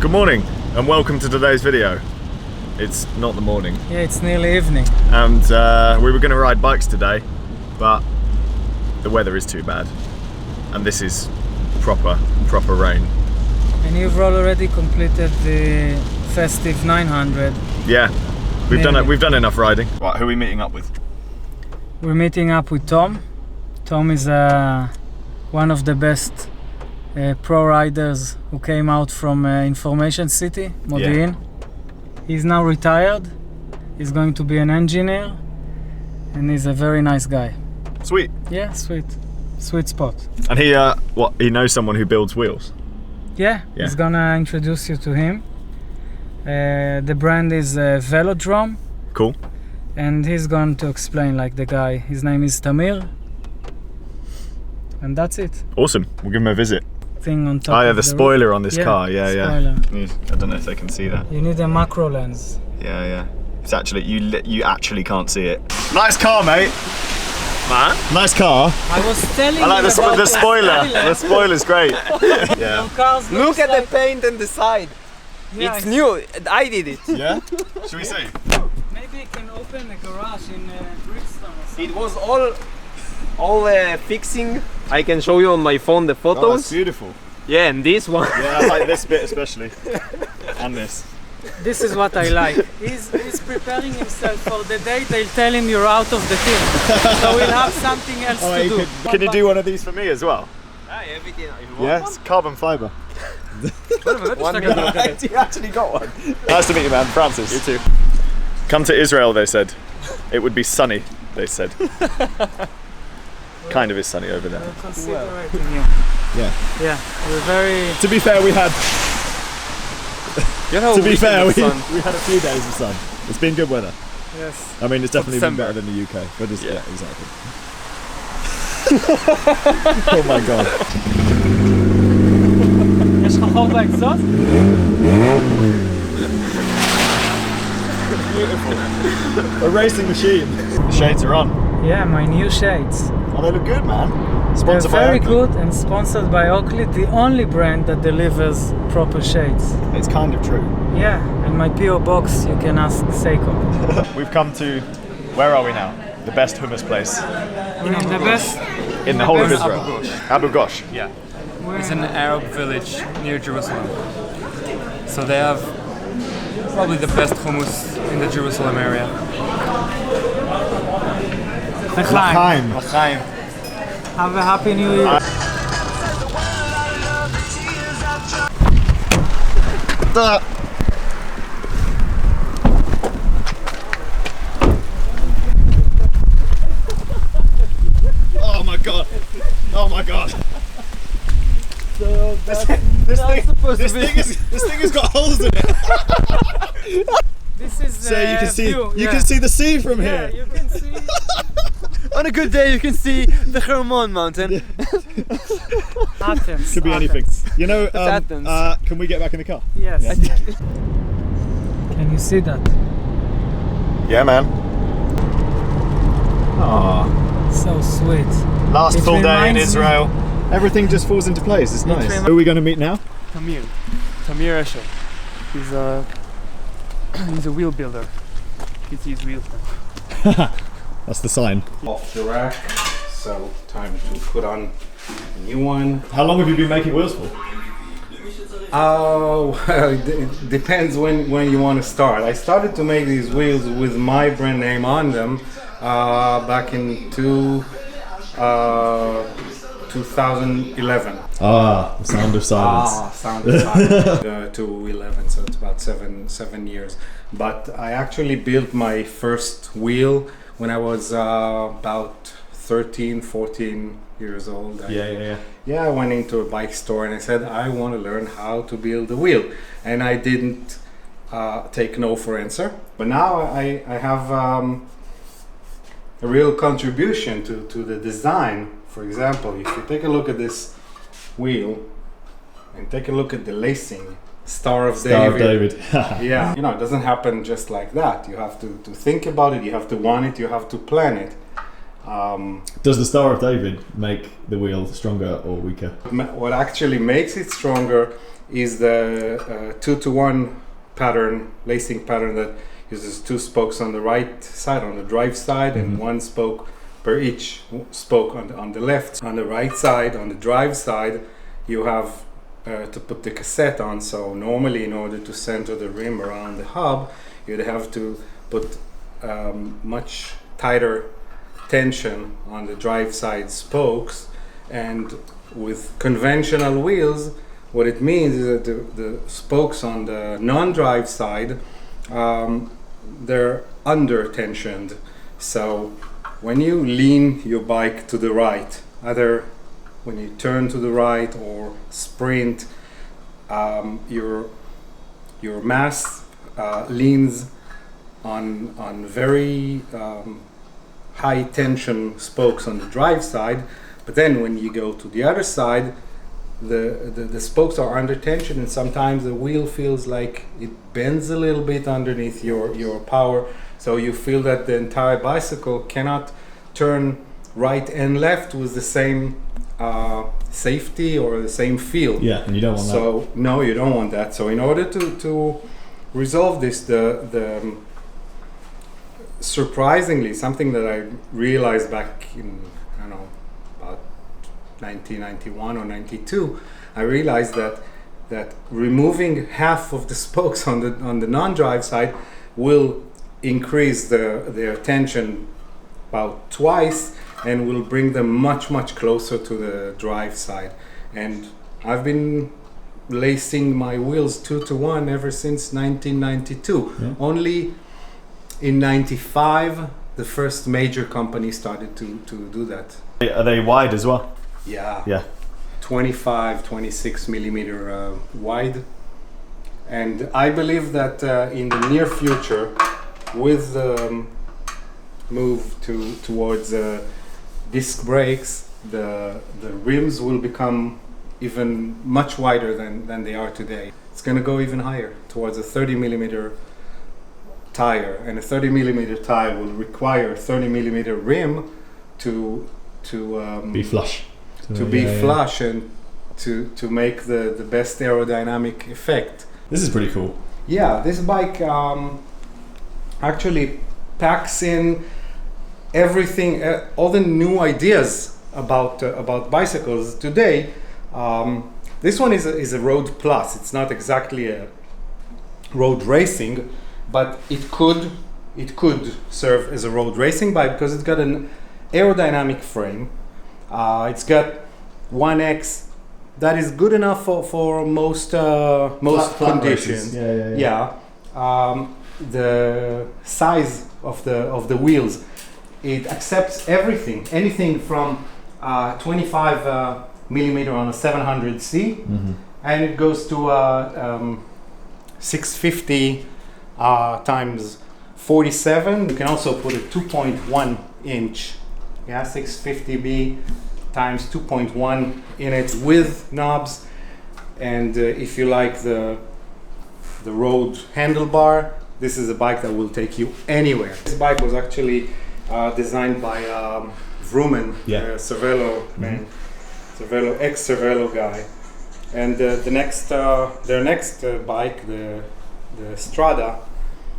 Good morning and welcome to today's video. It's not the morning. Yeah, it's nearly evening. And we were going to ride bikes today, but the weather is too bad. And this is proper rain. And you've already completed the festive 900. Yeah, we've done enough riding. Right, who are we meeting up with? We're meeting up with Tom. Tom is one of the best pro riders who came out from Information City, Modi'in. Yeah. He's now retired. He's going to be an engineer, and he's a very nice guy. Sweet. Yeah, sweet spot. And he knows someone who builds wheels. Yeah. He's gonna introduce you to him. The brand is Velodrome. Cool. And he's going to explain like the guy. His name is Tamir. And that's it. Awesome. We'll give him a visit. Thing on top. Oh yeah, the spoiler on this car. Yeah. Spoiler. I don't know if they can see that. You need a macro lens. Yeah. It's actually you actually can't see it. Nice car, mate. Man. Nice car. I was telling you. I like the spoiler. The spoiler's great. Yeah. Look at the paint on the side. Yeah, it's new. I did it. Yeah. Should we see? Maybe you can open a garage in Brixton or something. It was all fixing. I can show you on my phone the photos. Oh, that's beautiful. Yeah, and this one. Yeah, I like this bit especially. And this. This is what I like. He's preparing himself for the day they'll tell him you're out of the team. So we'll have something else to do. Can you do one of these for me as well? Everything. Yeah, it's carbon fibre. You actually got one. Nice to meet you, man. Francis. You too. Come to Israel, they said. It would be sunny, they said. Kind of is sunny over there. We're considerating you. Yeah. We're very... To be fair, we had... To be fair, we had a few days of sun. It's been good weather. Yes. I mean, it's definitely been better than the UK. But yeah, exactly. Oh my god. יש לך חור באקזוז? Beautiful. A racing machine. The shades are on. Yeah, my new shades. Oh, they look good, man. They're Sponsored by very Oakley. good and sponsored by Oakley, the only brand that delivers proper shades. It's kind of true. Yeah, and my PO box you can ask Seiko. We've come to, where are we now? The best hummus place The best. in the whole of best Israel. Abu Ghosh. Yeah, it's an Arab village near Jerusalem. So they have probably the best hummus in the Jerusalem area. L'chaim. L'chaim. Have a happy new year. Oh my god. Oh my god. So This thing has got holes in it. this is So you can see view. you can see the sea from Yeah, here. you can see. On a good day, you can see the Hermon mountain. Athens. Could be anything. You know, Athens. can we get back in the car? Yes. Yeah. Can you see that? Yeah, man. Aww. So sweet. Last It full day in reminds me- Israel. Everything just falls into place. It's nice. reminds- Who are we going to meet now? Tamir Escher. He's a wheel builder. You can see his wheels now. That's the sign. Off the rack, so time to put on a new one. How long have you been making wheels for? Oh, well, it depends when you want to start. I started to make these wheels with my brand name on them back in 2011. Ah, the sound of silence. Sound of silence. 2011, so it's about seven years. But I actually built my first wheel when I was about 13, 14 years old. Yeah, I went into a bike store and I said, I want to learn how to build a wheel. And I didn't take no for answer. But now I have a real contribution to the design. For example, if you take a look at this wheel and take a look at the lacing, Star of David. Yeah, you know, it doesn't happen just like that. You have to think about it, you have to want it, you have to plan it. Does the Star of David make the wheel stronger or weaker? What actually makes it stronger is the 2-to-1 pattern, lacing pattern that uses 2 spokes on the right side, on the drive side, and 1 spoke per each spoke on the left. On the right side, on the drive side, you have to put the cassette on. So normally, in order to center the rim around the hub, you'd have to put much tighter tension on the drive side spokes, and with conventional wheels, what it means is that the spokes on the non-drive side, they're under tensioned. So when you lean your bike to the right, either when you turn to the right or sprint, your mass leans on very high tension spokes on the drive side, but then when you go to the other side, the spokes are under tension, and sometimes the wheel feels like it bends a little bit underneath your power, so you feel that the entire bicycle cannot turn right and left with the same safety or the same feel. Yeah, and you don't want that. So no, you don't want that. So in order to resolve this, the surprisingly, something that I realized back in, I don't know, about 1991 or 92, I realized that removing half of the spokes on the non-drive side will increase their tension about twice, and will bring them much closer to the drive side. And I've been lacing my wheels 2-to-1 ever since 1992. Yeah. Only in 95 the first major company started to do that. Are they wide as well? Yeah. 26 millimeter wide. And I believe that in the near future, with the move towards disc brakes, the rims will become even much wider than they are today. It's going to go even higher towards a 30 millimeter tire, and a 30 millimeter tire will require a 30 millimeter rim to Be flush. flush and to make the best aerodynamic effect. This is pretty cool. Yeah, this bike actually packs in everything, all the new ideas about bicycles today. This one is a road plus. It's not exactly a road racing, but it could serve as a road racing bike because it's got an aerodynamic frame. It's got 1X that is good enough for most Flat conditions. races. Yeah. The size of the wheels, it accepts everything, anything from 25 millimeter on a 700C, and it goes to 650 times 47. You can also put a 2.1 inch, 650B times 2.1 in it with knobs. And if you like the road handlebar, this is a bike that will take you anywhere. This bike was actually designed by Vrooman, Cervelo man, Cervelo, ex-Cervelo guy. And their next bike, the Strada,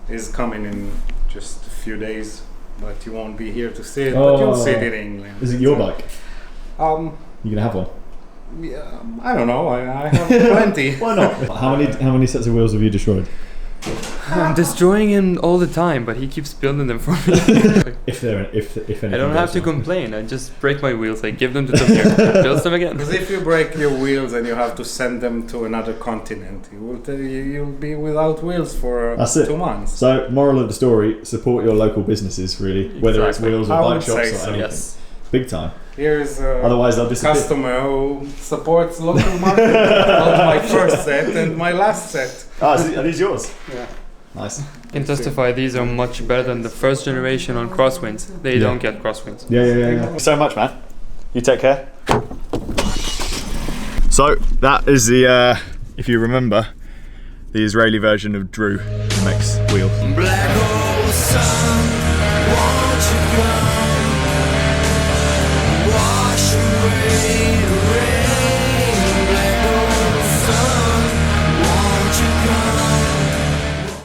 is coming in just a few days, but you won't be here to see it, but you'll see it in England. Is it your bike? You gonna have one? Yeah, I don't know. I have plenty. Why not? How many sets of wheels have you destroyed? I'm destroying him all the time, but he keeps building them for me. if anything I don't have to complain. I just break my wheels. I give them to Tamir. Builds them again. Because if you break your wheels and you have to send them to another continent, you'll be without wheels for 2 months. So, moral of the story: support your local businesses, really, whether it's wheels or bike shops or anything. Yes. Big time. Here's Otherwise, they'll disappear. Customer who supports local market. Not my first set and my last set. Are these yours? Yeah. Nice. Can testify these are much better than the first generation on crosswinds. They don't get crosswinds. Yeah. So much, man. You take care. So that is the, if you remember, the Israeli version of Drew, who makes wheels.